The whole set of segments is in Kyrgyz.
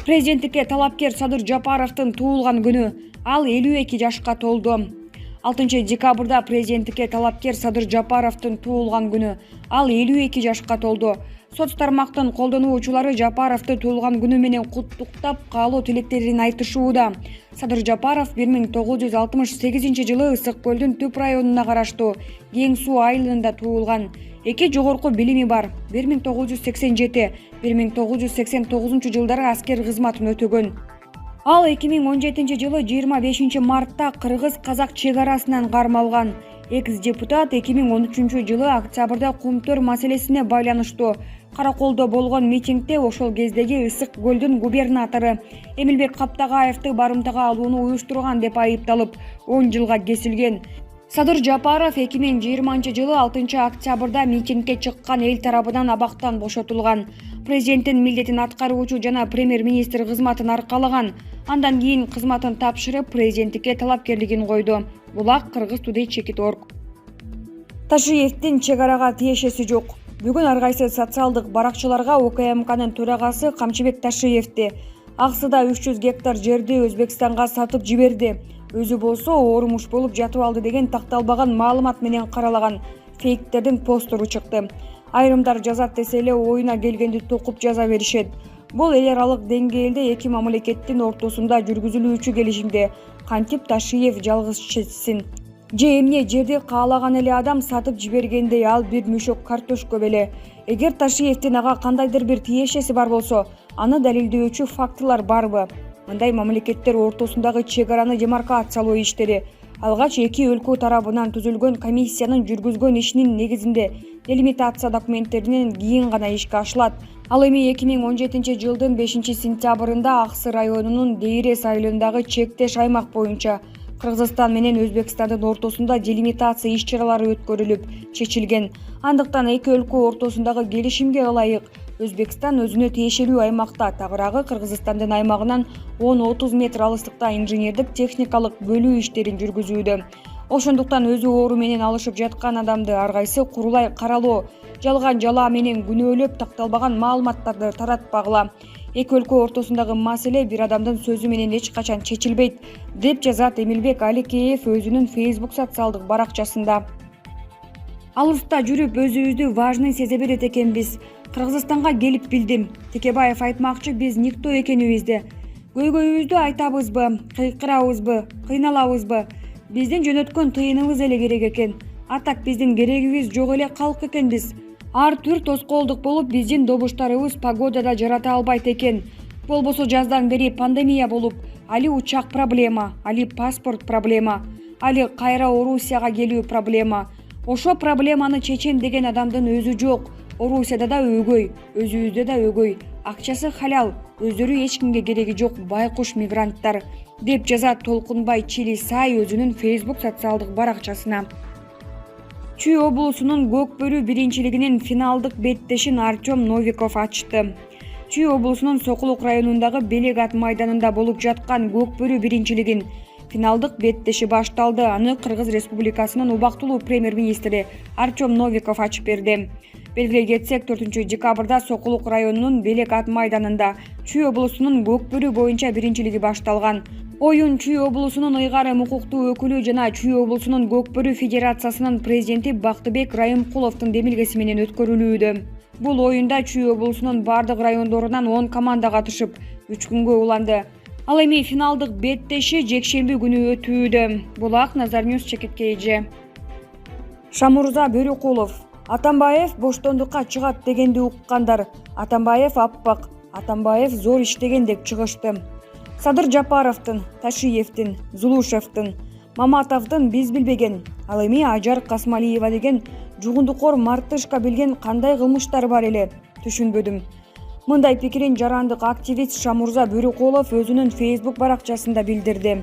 Президенттикке талапкер Садыр Жапаровдун туулган күнү. Ал 52 жашка толду. 6 декабрда президенттикке талапкер Садыр Жапаровдун туулган күнү. Ал 52 жашка толду. Соц тармактын колдонуучулары Жапаровду туулган күнү менен куттуктап, каалоо тилектерин айтышууда. Садыр Жапаров 1968 жылы Ысык көлдүн Түп районуна караштуу Кең суу айылында туулган. Эки жогорку билими бар. 1987-1989 жылдары аскер кызматын өтөгөн. Ал 2017 жылы 25 мартта кыргыз-казак чек арасынан кармалган. Экс-депутат 2013 жылы октябрда Кумтөр маселесине байланыштуу караколдо болгон митингде ошол кездеги Ысык көлдүн губернатору Эмилбек Каптагаевди барымтага алууну уюштурган деп айыпталып 10 жылга кесилген. Садыр Жапаров 2020 жылы 6 октябрда митингге чыккан эл тарабынан абактан бошотулган. Президенттин милдетин аткаруучу жана премьер-министр кызматын аркалаган. Андан кийин кызматын тапшырып, президенттикке талапкерлигин койду. Булак Кыргыз-Today-Чекит.org. Ташиевдин чек арага тиешеси жок. Бүгүн ар кайсы социалдык баракчыларга УКМКнын төрагасы Камчыбек Ташиевди аксыда 300 гектар жерди Өзбекстанга сатып жиберди. Өзү болсо оорумуш болуп жатып алды деген такталбаган маалымат менен каралаган фейктердин постору чыкты. Айрымдар жазат десе эле оюна келгенди токуп жаза беришет. Бул эл аралык деңгээлде эки мамлекеттин ортосунда жүргүзүлүүчү келишимде кантип Ташиев жалгыз чечсин? Же эмне жерди каалаган эле адам сатып жибергендей ал бир мүшөк картошка беле? Эгер Ташиевдин ага кандайдыр бир тиешеси бар болсо, аны далилдөөчү фактылар барбы? Мындай мамлекеттер ортосундагы чек араны демаркациялоо иштери алгач эки өлкө тарабынан түзүлгөн комиссиянын жүргүзгөн ишинин негизинде делимитация документтеринен кийин гана ишке ашылат. Ал эми 2017 жылдын 5-сентябрында Аксы районунун Дейрес айылындагы чектеш аймак боюнча Кыргызстан менен Өзбекстандын ортосунда делимитация иш-чаралары өткөрүлүп чечилген. Андыктан эки өлкө ортосундагы келишимге ылайык Өзбекстан өзүнө тиешелүү аймакта, тагыраагы Кыргызстандын аймагынан 10-30 метр алыстыкта инженердик техникалык бөлүү иштерин жүргүзүүдө. Ошондуктан өзү оору менен алышып жаткан адамды ар кайсы курулай каралоо, жалган жалаа менен күнөөлөп такталбаган маалыматтарды таратпагыла. Эки өлкө ортосундагы маселе бир адамдын сөзү менен эч качан чечилбейт, деп жазат Эмилбек Аликеев өзүнүн Facebook социалдык баракчасында. Алыста жүрүп өзүбүздү важный сезе берет экенбиз. Кыргызстанга келип билдим. Текебаев айтмакчы, биз никто экенибизди. Көйгөйүбүздү айтабызбы, кыйкырабызбы, кыйналабызбы? Биздин жөнөткөн тыйыныбыз эле керек экен. Атак биздин керегибиз жок эле калк экенбиз. Ар түр тоскоолдук болуп, биздин добуштарыбыз погодада жарата албайт экен. Болбосо жаздан бери пандемия болуп, али учак проблема, али паспорт проблема, али кайра Орусияга келүү проблема. Ошо проблеманы чечем деген адамдын өзү жок. Орусияда да өгөй, өзүбүздө да өгөй. Акчасы халал, өздөрү эч кимге кереги жок байкуш мигранттар, деп жазат Толкунбай Чилисай өзүнүн Facebook социалдык баракчасына. Чүй облусунун Көкбөрү биринчилигинин финалдык беттешин Артем Новиков ачты. Чүй облусунун Сокулук районундагы Белек ат майданында болуп жаткан Көкбөрү биринчилигин финалдык беттеши башталды. Аны Кыргыз Республикасынын убактылуу премьер-министри Артем Новиков ачып берди. Белгилей кетсек, 4 декабрда Сокулук районунун Белек ат майданында Чүй облусунун Көкбөрү боюнча биринчилиги башталган. Оюн Чүй облусунун ыйгарым укуктуу өкүлү жана Чүй облусунун Көкбөрү федерациясынын президенти Бактыбек Райымкуловдун демилгеси менен өткөрүлүүдө. Бул оюнда Чүй облусунун бардык райондорунан 10 команда катышып, 3 күнгө уланды. Ал эми финалдык беттеши жекшемби күнү өтүүдө. Булак Назарньюс-Чекит.kg. Шамурза Бөрөкулов. Атамбаев боштондукка чыгат дегенди уккандар. Атамбаев аппак, Атамбаев зор иштеген деп чыгышты. Садыр Жапаровдун, Ташиевдин, Зулушевдин, Маматовдун биз билбеген, ал эми Ажар Касмалиева деген жугундукор мартышка билген кандай кылмыштар бар эле, түшүнбөдүм. Мындай пикирин жарандык активист Шамурза Бөрөкулов өзүнүн Facebook баракчасында билдирди.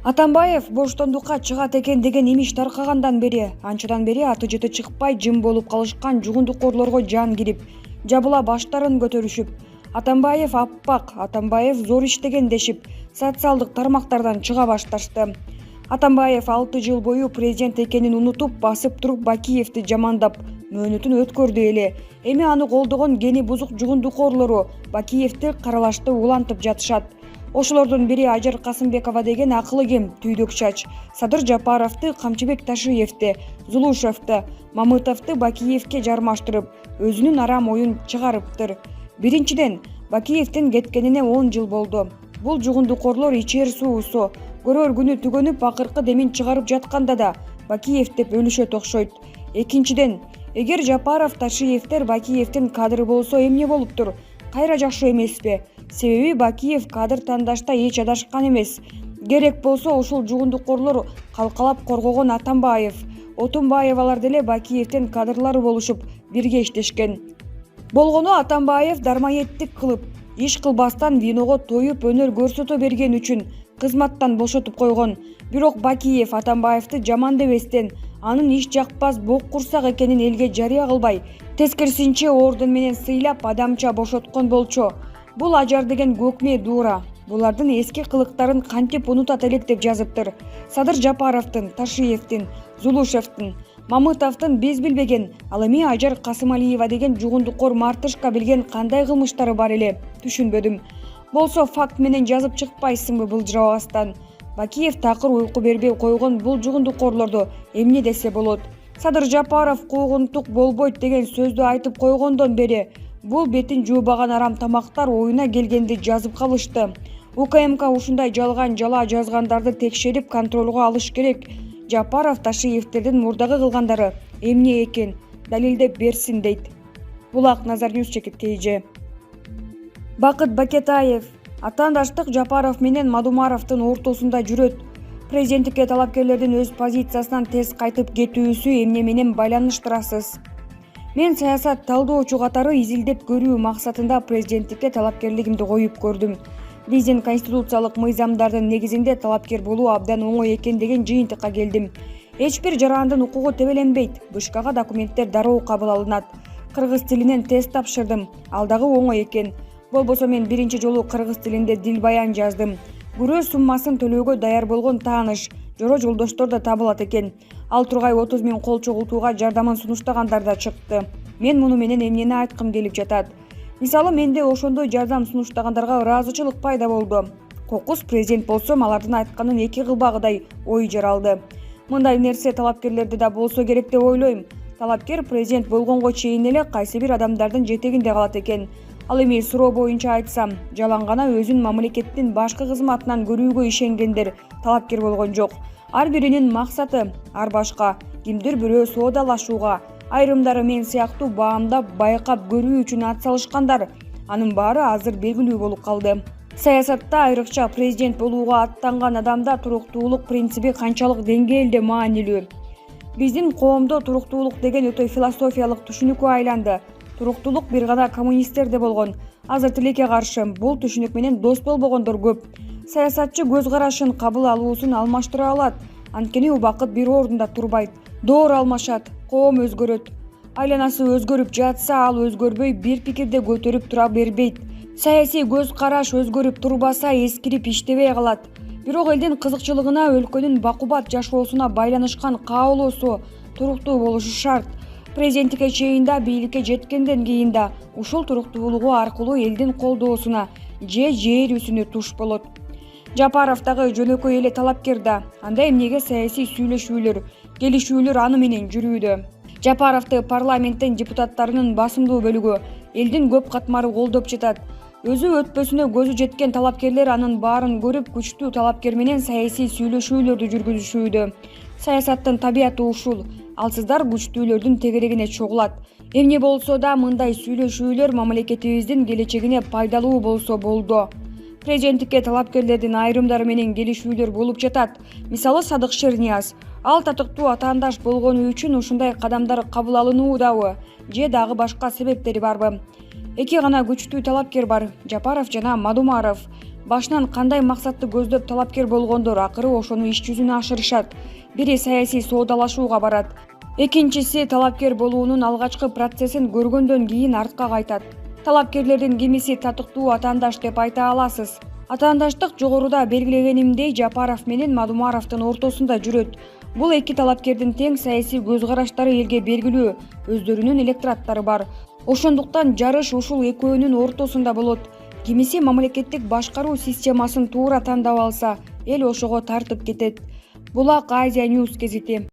Атамбаев боштондукка чыгат экен деген имиш таркагандан бери, анчадан бери аты жыты чыкпай жым болуп калышкан жугундукорлорго жан кирип, жабыла баштарын көтөрүшүп, Атамбаев аппак, Атамбаев зор иштеген дешип, социалдык тармактардан чыга башташты. Атамбаев 6 жыл бою президент экенин унутуп, басып туруп Бакиевди жамандап, мөөнөтүн өткөрдү эле. Эми аны колдогон кени бузук жугундукорлору Бакиевди каралашты улантып жатышат. Ошолордун бири Ажар Касымбекова деген акылы кем түйдөк чач. Садыр Жапаровду, Камчыбек Ташиевди, Зулушевди, Мамытовду Бакиевке жармаштырып, өзүнүн арам оюн чыгарыптыр. Биринчиден, Бакиевдин кеткенине 10 жыл болду. Бул жугундукорлор ичер суусу көрөр күнү түгөнүп акыркы демин чыгарып жатканда да Бакиев деп өлүшөт окшойт. Экинчиден, эгер Жапаров, Ташиевдер Бакиевдин кадры болсо эмне болуптур? Кайра жакшы эмеспи? Себеби Бакиев кадр тандашта эч адашкан эмес. Керек болсо ушул жугундукорлор калкалап коргогон Атамбаев, Отунбаевалар деле Бакиевдин кадрлары болушуп, бирге иштешкен. Болгону Атамбаев дармаеттик кылып, иш кылбастан виного тоюп өнөр көрсөтө берген үчүн кызматтан бошотуп койгон. Бирок Бакиев Атамбаевди жаман дебестен, анын иш жакпас бок курсак экенин элге жарыя кылбай, тескерисинче орден менен сыйлап адамча бошоткон болчу. Бул Ажар деген көкме дуура. Булардын эски кылыктарын кантип унутат элек деп жазыптыр. Садыр Жапаровдун, Ташиевдин, Зулушевдин, Мамытовдун биз билбеген, ал эми Ажар Касымалиева деген жугундукор мартышка билген кандай кылмыштары бар эле, түшүнбөдүм. Болсо факт менен жазып чыкпайсыңбы былжырабастан? Бакиев такыр уйку бербей койгон бул жугундукорлорду эмне десе болот? Садыр Жапаров куугунтук болбойт деген сөздү айтып койгондон бери бул бетин жуубаган арам тамактар оюна келгенди жазып калышты. УКМК ушундай жалган жала жазгандарды текшерип контролго алыш керек. Жапаров, Ташиевдердин мурдагы кылгандары эмне экен далилдеп берсин дейт. Булак Назар Ньюс чекиткейже. Бакыт Бакетаев: атаандаштык Жапаров менен Мадумаровдун ортосунда жүрөт. Президенттикке талапкерлердин өз позициясынан тез кайтып кетүүсү эмне менен байланыштырасыз? Мен саясат талдоочу катары изилдеп көрүү максатында президенттикке талапкерлигимди коюп көрдүм. Биздин конституциялык мыйзамдардын негизинде талапкер болуу абдан оңой экен деген жыйынтыкка келдим. Эч бир жарандын укугу тебеленбейт. БШКга документтер дароо кабыл алынат. Кыргыз тилинен тест тапшырдым. Ал дагы оңой экен. Болбосо мен биринчи жолу кыргыз тилинде дил баян жаздым. Күрөө суммасын төлөөгө даяр болгон тааныш, жоро жолдоштор да табылат экен. Ал тургай 30 000 кол чогултууга жардамын сунуштагандар да чыкты. Мен муну менен эмнени айткым келип жатат? Мисалы, менде ошондой жардам сунуштагандарга ыраазычылык пайда болду. Кокус президент болсом, алардын айтканын эки кылбагыдай ой жаралды. Мындай нерсе талапкерлерде да болсо керек деп ойлойм. Талапкер президент болгонго чейин эле кайсы бир адамдардын жетегинде калат экен. Ал эми суроо боюнча айтсам, жалаң гана өзүн мамлекеттин башкы кызматынан көрүүгө ишенгендер талапкер болгон жок. Ар биринин максаты ар башка. Кимдир бирөө соодалашууга, айрымдары мен сыяктуу баамдап, байкап көрүү үчүн ат салышкандар. Анын баары азыр белгилүү болуп калды. Саясатта, айрыкча президент болууга аттанган адамда туруктуулук принциби канчалык деңгээлде маанилүү? Биздин коомдо туруктуулук деген өтө философиялык түшүнүккө айланды. Туруктуулук бир гана коммунисттерде болгон. Азыр тилекке каршы бул түшүнүк менен дос болбогондор көп. Саясатчы көз карашын, кабыл алуусун алмаштыра алат. Анткени убакыт бир ордунда турбайт. Доор алмашат, коом өзгөрөт. Айланасы өзгөрүп жатса, ал өзгөрбөй бир пикирде көтөрүп тура бербейт. Саясий көз караш өзгөрүп турбаса, эскирип иштебей калат. Бирок элдин кызыкчылыгына, өлкөнүн бакубат жашоосуна байланышкан каалоосу туруктуу болушу шарт. Президенттикке чейин да, бийликке жеткенден кийин да ушул туруктуулугу аркылуу элдин колдоосуна же жээрүүсүнө туш болот. Жапаров дагы жөнөкөй эле талапкер да. Анда эмнеге саясий сүйлөшүүлөр, келишүүлөр аны менен жүрүүдө? Жапаровду парламенттин депутаттарынын басымдуу бөлүгү, элдин көп катмары колдоп жатат. Өзү өтпөсүнө көзү жеткен талапкерлер анын баарын көрүп, күчтүү талапкер менен саясий сүйлөшүүлөрдү жүргүзүшүүдө. Саясаттын табияты ушул. Алсыздар күчтүүлөрдүн тегерегине чогулат. Эмне болсо да мындай сүйлөшүүлөр мамлекетибиздин келечегине пайдалуу болсо болду. Президенттикке талапкерлердин айрымдары менен келишүүлөр болуп жатат. Мисалы, Садык Шернияз. Ал татыктуу атаандаш болгону үчүн ушундай кадамдар кабыл алынуудабы же дагы башка себептери барбы? Эки гана күчтүү талапкер бар, Жапаров жана Мадумаров. Башынан кандай максатты көздөп талапкер болгондор акыры ошону иш жүзүнө ашырышат. Бири саясий соодалашууга барат. Экинчиси талапкер болуунун алгачкы процессин көргөндөн кийин артка кайтат. Талапкерлердин кимиси татыктуу атаандаш деп айта аласыз. Атаандаштык жогоруда белгилегенимдей Жапаров менен Мадумаровдун ортосунда жүрөт. Бул эки талапкердин тең саясий көз караштары элге белгилүү, өздөрүнүн электораттары бар. Ошондуктан жарыш ушул экөөнүн ортосунда болот. Кимиси мамлекеттик башкаруу системасын туура тандап алса, эл ошого тартып кетет. Булак Азия News гезити.